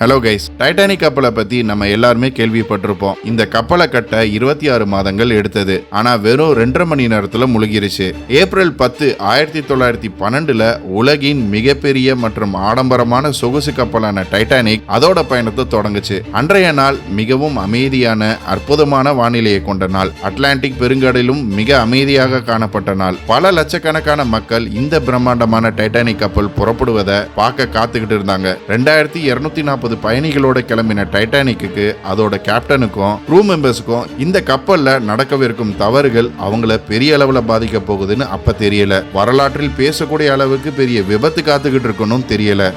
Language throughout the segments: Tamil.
ஹலோ கைஸ், டைட்டானிக் கப்பலை பத்தி நம்ம எல்லாருமே கேள்விப்பட்டிருப்போம். இந்த கப்பலை கட்ட 26 மாதங்கள் எடுத்தது. ஆனா வெறும் 2.5 மணி நேரத்துல முழுகிருச்சு. ஏப்ரல் 10, 1912 உலகின் மிகப்பெரிய மற்றும் ஆடம்பரமான சொகுசு கப்பலான டைட்டானிக் அதோட பயணத்தை தொடங்குச்சு. அன்றைய நாள் மிகவும் அமைதியான அற்புதமான வானிலையை கொண்ட நாள். அட்லாண்டிக் பெருங்கடலும் மிக அமைதியாக காணப்பட்ட நாள். பல லட்சக்கணக்கான மக்கள் இந்த பிரம்மாண்டமான டைட்டானிக் கப்பல் புறப்படுவதை பார்க்க காத்துக்கிட்டு இருந்தாங்க. 2240 பயணிகளோட கிளம்பின டைட்டானிக்கு அதோட கேப்டனுக்கும் க்ரூ மெம்பர்ஸுக்கும் இந்த கப்பல்ல நடக்கவிருக்கும் தவறுகள் அவங்கள பெரிய அளவுல பாதிக்க போகுதுன்னு அப்ப தெரியல. வரலாற்றில் பேசக்கூடிய அளவுக்கு பெரிய விபத்து காத்துக்கிட்டு இருக்கணும் தெரியல.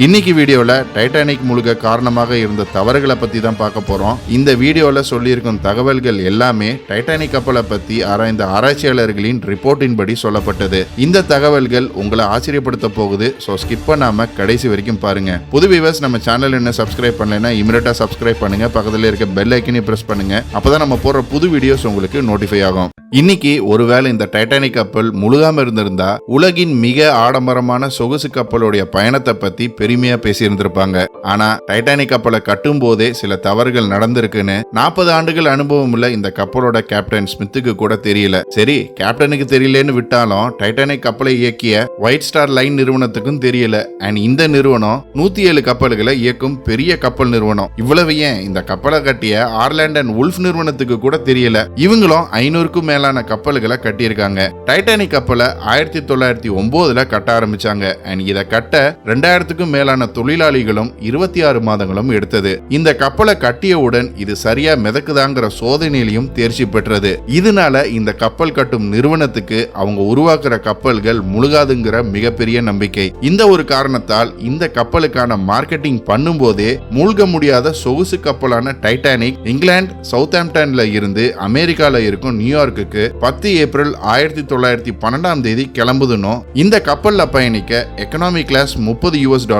இன்னைக்கு வீடியோல டைட்டானிக் முழுக காரணமாக இருந்த தவறுகளை பத்தி தான் பார்க்க போறோம். இந்த வீடியோல சொல்லியிருக்கும் தகவல்கள் எல்லாமே டைட்டானிக் கப்பலை பத்தி ஆராய்ந்த ஆராய்ச்சியாளர்களின் ரிப்போர்ட்டின் படி சொல்லப்பட்டது. இந்த தகவல்கள் உங்களை ஆச்சரியப்படுத்த போகுது. ஸோ ஸ்கிப் பண்ணாம கடைசி வரைக்கும் பாருங்க. புது வியூவர்ஸ் நம்ம சேனல் என்ன சப்ஸ்கிரைப் பண்ணலைன்னா இமிடியேட்டா சப்ஸ்கிரைப் பண்ணுங்க. பக்கத்துல இருக்க பெல் ஐக்கனை பிரஸ் பண்ணுங்க. அப்பதான் நம்ம போடுற புது வீடியோஸ் உங்களுக்கு நோட்டிஃபை ஆகும். இன்னைக்கு ஒருவேளை இந்த டைட்டானிக் கப்பல் முழுகாம இருந்திருந்தா உலகின் மிக ஆடம்பரமான சொகுசு கப்பலுடைய பயணத்தை பத்தி பெருமையா பேசி இருந்திருப்பாங்க. ஆனா டைட்டானிக் கப்பலை கட்டும் போதே சில தவறுகள் நடந்திருக்குன்னு 40 ஆண்டுகள் அனுபவம் உள்ள இந்த கப்பலோட கேப்டன் ஸ்மித்துக்கு கூட தெரியல. சரி, கேப்டனுக்கு தெரியலன்னு விட்டாலும் டைட்டானிக் கப்பலை இயக்கிய ஒயிட் ஸ்டார் லைன் நிறுவனத்துக்கும் தெரியல. அண்ட் இந்த நிறுவனம் 107 கப்பல்களை இயக்கும் பெரிய கப்பல் நிறுவனம். இவ்வளவு ஏன் இந்த கப்பலை கட்டிய ஆர்லாண்ட் அண்ட் உல்ஃப் நிறுவனத்துக்கு கூட தெரியல. இவங்களும் 500க்கும் மேலான கப்பல்களை கட்டியிருக்காங்க. டைட்டானிக் கப்பலை 1909 கட்ட ஆரம்பிச்சாங்க. அண்ட் இதை கட்ட 2000க்கும் மேலான தொழிலாளிகளும் 26 மாதங்களும் எடுத்தது. இந்த கப்பலை கட்டியவுடன் இது சரியா மிதக்குதாங்கிற சோதனையிலையும் தேர்ச்சி பெற்றது. இதனால இந்த கப்பல் கட்டும் நிறுவனத்துக்கு அவங்க உருவாக்குற கப்பல்கள் முழுகாதுங்கிற மிகப்பெரிய நம்பிக்கை. இந்த ஒரு காரணத்தால் இந்த கப்பலுக்கான மார்க்கெட்டிங் பண்ணும் போதே மூழ்க முடியாத சொகுசு கப்பலான டைட்டானிக் இங்கிலாந்து சவுத்தாம்ப்டன்ல இருந்து அமெரிக்கால இருக்கும் நியூயார்க்கு 10 ஏப்ரல் 1912 கிளம்புதுன்னு இந்த கப்பல்ல பயணிக்க எக்கனாமி கிளாஸ் $30,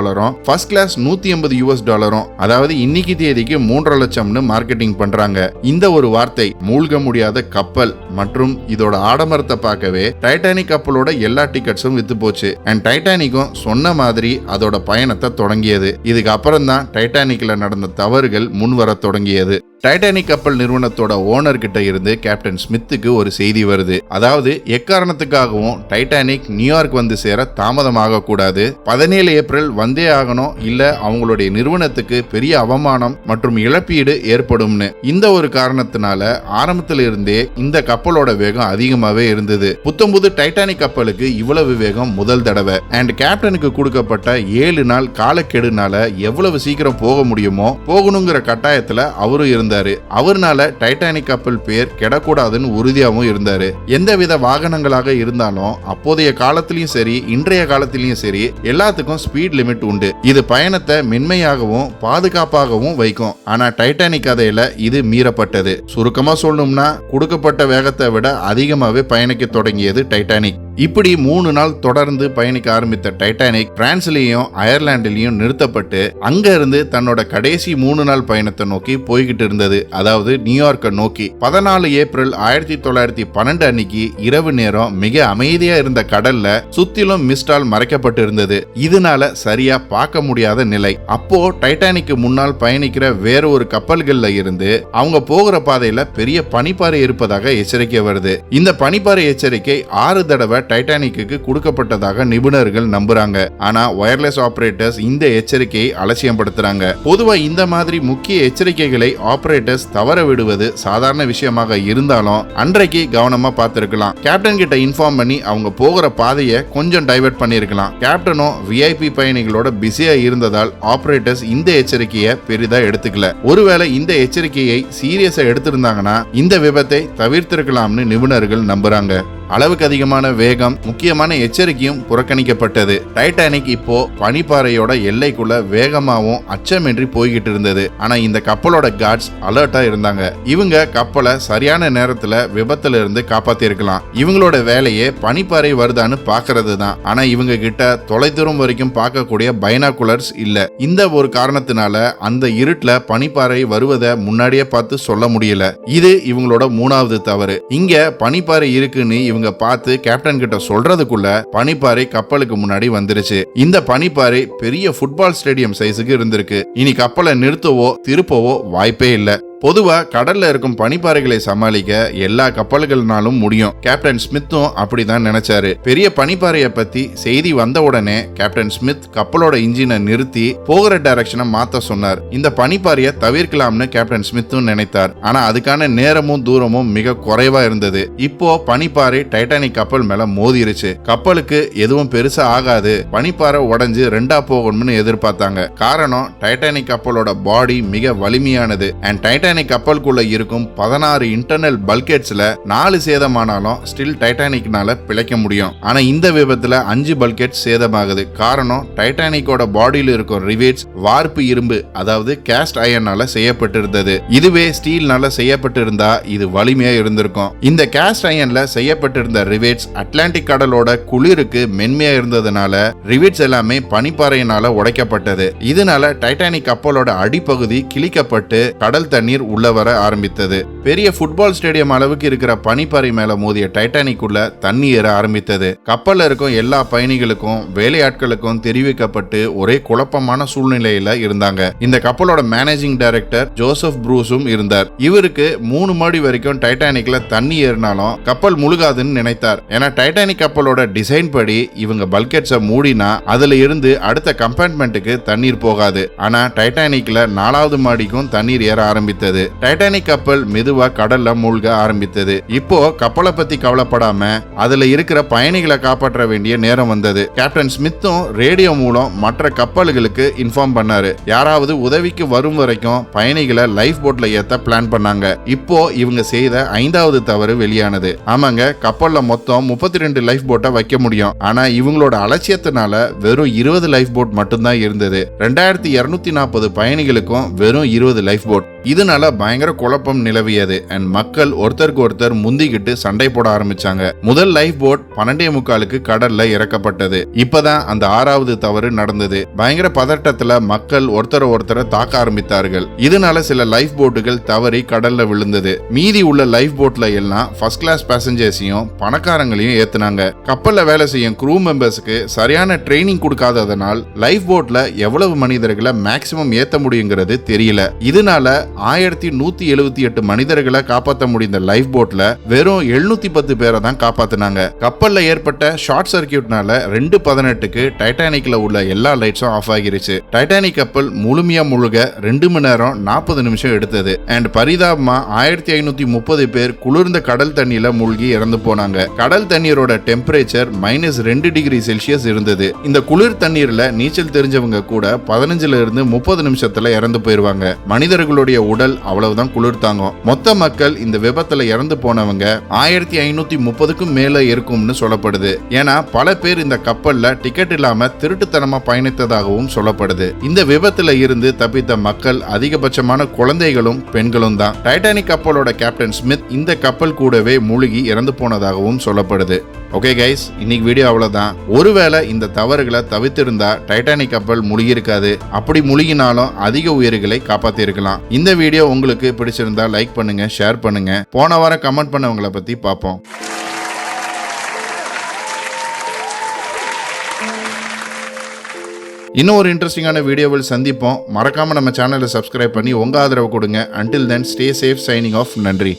ஃபர்ஸ்ட் கிளாஸ் $180, அதாவது இன்னைக்கு தேதிக்கு 3.5 லட்சம்னு மார்க்கெட்டிங் பண்றாங்க. இந்த ஒரு வார்த்தை மூழ்க முடியாத கப்பல் மற்றும் இதோட ஆடம்பரத்தை பார்க்கவே டைட்டானிக் கப்பலோட எல்லா டிக்கெட்ஸும் வித்து போச்சு. அண்ட் டைட்டானிக்கும் சொன்ன மாதிரி அதோட பயணத்தை தொடங்கியது. இதுக்கு அப்புறம் தான் டைட்டானிக்ல நடந்த தவறுகள் முன்வர தொடங்கியது. டைட்டானிக் கப்பல் நிறுவனத்தோட ஓனர் கிட்ட இருந்து கேப்டன் ஸ்மித்துக்கு ஒரு செய்தி வருது. அதாவது எக்காரணத்துக்காகவும் டைட்டானிக் நியூயார்க் வந்து சேர தாமதமாக கூடாது. 17 ஏப்ரல் வந்தே ஆகணும், இல்ல அவங்களுடைய நிறுவனத்துக்கு பெரிய அவமானம் மற்றும் இழப்பீடு ஏற்படும்னு. இந்த ஒரு காரணத்தினால ஆரம்பத்தில் இருந்தே இந்த கப்பலோட வேகம் அதிகமாவே இருந்தது. புத்தம்புது டைட்டானிக் கப்பலுக்கு இவ்வளவு வேகம் முதல் தடவை. அண்ட் கேப்டனுக்கு கொடுக்கப்பட்ட 7 நாள் காலக்கெடுனால எவ்வளவு சீக்கிரம் போக முடியுமோ போகணுங்கிற கட்டாயத்துல அவரும் இருந்தாரு. அவர்னால டைட்டானிக் கப்பல் பேர் கெடக்கூடாதுன்னு உறுதியாகவும் இருந்தாரு. எந்தவித வாகனங்களாக இருந்தாலும் அப்போதைய காலத்திலயும் சரி இன்றைய காலத்திலயும் சரி எல்லாத்துக்கும் ஸ்பீட் லிமிட் உண்டு. இது பயணத்தை மென்மையாகவும் பாதுகாப்பாகவும் வைக்கும். ஆனா டைட்டானிக் கதையில இது மீறப்பட்டது. சுருக்கமா சொல்லணும்னா கொடுக்கப்பட்ட வேகத்தை விட அதிகமாவே பயணிக்க தொடங்கியது டைட்டானிக். இப்படி 3 நாள் தொடர்ந்து பயணிக்க ஆரம்பித்த டைட்டானிக் பிரான்ஸ்லயும் அயர்லாண்டிலையும் நிறுத்தப்பட்டு அங்க இருந்து தன்னோட கடைசி 3 நாள் பயணத்தை நோக்கி போய்கிட்டு இருந்தது. அதாவது நியூயார்க்கை நோக்கி. 14 ஏப்ரல் 1912 அன்னைக்கு இரவு நேரம் மிக அமைதியா இருந்த கடல்ல சுத்திலும் மிஸ்டால் மறைக்கப்பட்டு இருந்தது. இதனால சரியா பார்க்க முடியாத நிலை. அப்போ டைட்டானிக்கு முன்னால் பயணிக்கிற வேற ஒரு கப்பல்கள்ல இருந்து அவங்க போகிற பாதையில பெரிய பனிப்பாறை இருப்பதாக எச்சரிக்கை வருது. இந்த பனிப்பாறை எச்சரிக்கை 6 தடவை டைட்டானிக்கு கொடுக்கப்பட்டதாக நிபுணர்கள் நம்புறாங்க. ஆனா வயர்லெஸ் ஆபரேட்டர்ஸ் இந்த எச்சரிக்கையை அலட்சியப்படுத்துறாங்க. பொதுவா இந்த மாதிரி முக்கிய எச்சரிக்கைகளை ஆபரேட்டர்ஸ் தவற விடுவது சாதாரண விஷயமாக இருந்தாலும் அன்றைக்கு கவனமா பார்த்திருக்கலாம். கேப்டன் கிட்ட இன்ஃபார்ம் பண்ணி அவங்க போகிற பாதையை கொஞ்சம் டைவர்ட் பண்ணிருக்கலாம். கேப்டனும் விஐபி பயணிகளோட பிஸியா இருந்ததால் ஆபரேட்டர்ஸ் இந்த எச்சரிக்கையை பெரிதா எடுத்துக்கல. ஒருவேளை இந்த எச்சரிக்கையை சீரியஸா எடுத்திருந்தாங்கன்னா இந்த விபத்தை தவிர்த்திருக்கலாம்னு நிபுணர்கள் நம்புறாங்க. அளவுக்கு அதிகமான வேகம் முக்கியமான எச்சரிக்கையும் புறக்கணிக்கப்பட்டது. டைட்டானிக் இப்போ பனிப்பாறையோட எல்லைக்குள்ள வேகமாவும் அச்சமின்றி போய்கிட்டு இருந்தது. ஆனா இந்த கப்பலோட கார்ட்ஸ் அலர்ட்டா இருந்தாங்க. இவங்க கப்பலை சரியான நேரத்துல விபத்துல இருந்து காப்பாத்தி இருக்கலாம். இவங்களோட வேலையே பனிப்பாறை வருதான்னு பாக்குறது தான். ஆனா இவங்க கிட்ட தொலைதூரம் வரைக்கும் பார்க்கக்கூடிய பைனாகுலர்ஸ் இல்ல. இந்த ஒரு காரணத்தினால அந்த இருட்டுல பனிப்பாறை வருவதை முன்னாடியே பார்த்து சொல்ல முடியல. இது இவங்களோட 3வது தவறு. இங்க பனிப்பாறை இருக்குன்னு இவங்க இவங்க பார்த்து கேப்டன் கிட்ட சொல்றதுக்குள்ள பனிப்பாறை கப்பலுக்கு முன்னாடி வந்துருச்சு. இந்த பனிப்பாறை பெரிய ஃபுட்பால் ஸ்டேடியம் சைஸுக்கு இருந்திருக்கு. இனி கப்பலை நிறுத்தவோ திருப்பவோ வாய்ப்பே இல்ல. பொதுவா கடல்ல இருக்கும் பனிப்பாறைகளை சமாளிக்க எல்லா கப்பல்கள்னாலும் முடியும். கேப்டன் ஸ்மித்தும் அப்படிதான் நினைச்சாரு. பெரிய பனிப்பாறையை பத்தி செய்தி வந்த உடனே கேப்டன் ஸ்மித் கப்பலோட இன்ஜினை நிறுத்தி போகிற டைரக்ஷனை மாத்த சொன்னார். இந்த பனிப்பாறையை தவிர்க்கலாம்னு கேப்டன் ஸ்மித்தும் நினைத்தார். ஆனா அதுக்கான நேரமும் தூரமும் மிக குறைவா இருந்தது. இப்போ பனிப்பாறை டைட்டானிக் கப்பல் மேல மோதிருச்சு. கப்பலுக்கு எதுவும் பெருசா ஆகாது, பனிப்பாறை உடைஞ்சு ரெண்டா போகணும்னு எதிர்பார்த்தாங்க. காரணம் டைட்டானிக் கப்பலோட பாடி மிக வலிமையானது. அண்ட் டைட்டானிக் கப்பலுக்குள்ள இருக்கும் 16 இன்டர்னல் பல்கெட்ஸ்ல 4 சேதமானாலும் ஸ்டில் டைட்டானிக்னால பிழைக்க முடியும். ஆனா இந்த விபத்துல 5 பல்கெட் சேதமாகுது. காரணம் டைட்டானிக்கோட பாடியில இருக்கும் ரிவேட்ஸ் வார்ப்பு இரும்பு, அதாவது கேஸ்ட் அயர்னால செய்யப்பட்டிருந்தது. இதுவே ஸ்டீல்னால செய்யப்பட்டிருந்தா இது வலிமையா இருந்திருக்கும். இந்த கேஸ்ட் அயர்ன்ல செய்யப்பட்டிருந்த ரிவேட்ஸ் அட்லாண்டிக் கடலோட குளிருக்கு மென்மையா இருந்ததுனால ரிவேட்ஸ் எல்லாமே பனிப்பாறையினால உடைக்கப்பட்டது. இதனால டைட்டானிக் கப்பலோட அடிப்பகுதி கிழிக்கப்பட்டு கடல் தண்ணீர் உள்ள வர ஆரம்பித்தது. பெரிய ஃபுட்பால் ஸ்டேடியம் அளவுக்கு இருக்கிற பனிப்பாறை மேல மோதிய டைட்டானிக் உள்ள தண்ணி ஏற ஆரம்பித்தது. கப்பல்ல இருக்கும் எல்லா பயணிகளுக்கும் வேலையாட்களுக்கும் தெரிவிக்கப்பட்டு ஒரே குழப்பமான சூழ்நிலையில இருந்தாங்க. இந்த கப்பலோட மேனேஜிங் டைரக்டர் ஜோசப் ப்ரூஸும் இருந்தார். இவருக்கு 3 மாடி வரைக்கும் டைட்டானிக்ல தண்ணி ஏறினாலும் கப்பல் முழுகாதுன்னு நினைத்தார். ஏன்னா டைட்டானிக் கப்பலோட டிசைன் படி இவங்க பல்கெட்ஸை மூடினா அதுல இருந்து அடுத்த கம்பார்ட்மெண்ட்டுக்கு தண்ணீர் போகாது. ஆனா டைட்டானிக்ல 4வது மாடிக்கும் தண்ணீர் ஏற ஆரம்பித்தது. டைட்டானிக் கப்பல் மெதுவா கடல்ல மூழ்க ஆரம்பித்தது. இப்போ கப்பலை பத்தி கவலைப்படாம அதுல இருக்கிற பயணிகளை காப்பாற்ற வேண்டிய நேரம் வந்தது. கேப்டன் ஸ்மித்தும் ரேடியோ மூலம் மற்ற கப்பல்களுக்கு இன்ஃபார்ம் பண்ணாரு. யாராவது உதவிக்கு வரும் வரைக்கும் பயணிகளை லைஃப் போட்ல ஏத்த பிளான் பண்ணாங்க. இப்போ இவங்க செய்த 5வது தவறு வெளியானது. ஆமாங்க, கப்பல்ல மொத்தம் 32 லைஃப் போட்டை வைக்க முடியும். ஆனா இவங்களோட அலட்சியத்தினால வெறும் 20 லைஃப் போட் மட்டும்தான் இருந்தது. 2240 பயணிகளுக்கும் வெறும் 20 லைஃப் போட். இதனால பயங்கர குழப்பம் நிலவியது. அண்ட் மக்கள் ஒருத்தருக்கு ஒருத்தர் முந்திக்கிட்டு சண்டை போட ஆரம்பிச்சாங்க. முதல் லைஃப் போட் 12:45 கடல்ல இறக்கப்பட்டது. இப்பதான் அந்த 6வது தவறு நடந்தது. பயங்கர பதட்டத்துல மக்கள் ஒருத்தரை தாக்க ஆரம்பித்தார்கள். இதனால சில லைஃப் போட்டுகள் தவறி கடல்ல விழுந்தது. மீதி உள்ள லைஃப் போட்ல எல்லாம் ஃபர்ஸ்ட் கிளாஸ் பேசஞ்சர்ஸையும் பணக்காரங்களையும் ஏத்துனாங்க. கப்பல்ல வேலை செய்யும் க்ரூ மெம்பர்ஸ்க்கு சரியான ட்ரைனிங் கொடுக்காததனால் லைஃப் போட்ல எவ்வளவு மனிதர்களை மேக்சிமம் ஏத்த முடியுங்கிறது தெரியல. இதனால 1178 மனிதர்களை காப்பாற்ற முடிந்த லைஃப் போட்ல வெறும் 710 பேரை தான் காப்பாத்தினாங்க. கப்பல்ல ஏற்பட்ட ஷார்ட் சர்க்கியூட்னால 2:18க்கு டைட்டானிக்ல உள்ள எல்லா லைட்ஸும் ஆஃப் ஆகிருச்சு. டைட்டானிக் கப்பல் முழுமையா முழுக 2 மணி நேரம் 40 நிமிஷம் எடுத்தது. அண்ட் பரிதாபமா 1530 பேர் குளிர்ந்த கடல் தண்ணியில மூழ்கி இறந்து போனாங்க. கடல் தண்ணீரோட டெம்பரேச்சர் -2 டிகிரி செல்சியஸ் இருந்தது. இந்த குளிர் தண்ணீர்ல நீச்சல் தெரிஞ்சவங்க கூட 15ல இருந்து 30 நிமிஷத்துல இறந்து போயிருவாங்க. மனிதர்களுடைய உடல் அவ்வளவுதான் குளிர் தாங்கும். மொத்த மக்கள் இந்த விபத்துல இறந்து போனவங்க 1530க்கும் மேல இருக்கும்னு சொல்லப்படுது. ஏன்னா பல பேர் இந்த கப்பல்ல டிக்கெட் இல்லாம திருட்டுத்தனமா பயணித்ததாகவும் சொல்லப்படுது. இந்த விபத்துல இருந்து தப்பித்த மக்கள் அதிகபட்சமான குழந்தைகளும் பெண்களும் தான். டைட்டானிக் கப்பலோட கேப்டன் ஸ்மித் இந்த கப்பல் கூடவே மூழ்கி இறந்து போனதாகவும் சொல்லப்படுது. ஓகே கைஸ், இன்னைக்கு வீடியோ அவ்வளவுதான். ஒருவேளை இந்த தவறுகளை தவிர்த்திருந்தா டைட்டானிக் கப்பல் முழுகியிருக்காது. அப்படி முழுகினாலும் அதிக உயிர்களை காப்பாத்திருக்கலாம். இந்த வீடியோ உங்களுக்கு பிடிச்சிருந்தா லைக் பண்ணுங்க, ஷேர் பண்ணுங்க. போன வாரம் கமெண்ட் பண்ணவங்களை பத்தி பார்ப்போம். இன்னும் ஒரு இன்ட்ரெஸ்டிங்கான வீடியோவில் சந்திப்போம். மறக்காம நம்ம சேனலை சப்ஸ்கிரைப் பண்ணி உங்க ஆதரவு கொடுங்க. Until then, stay safe. Signing off. நன்றி.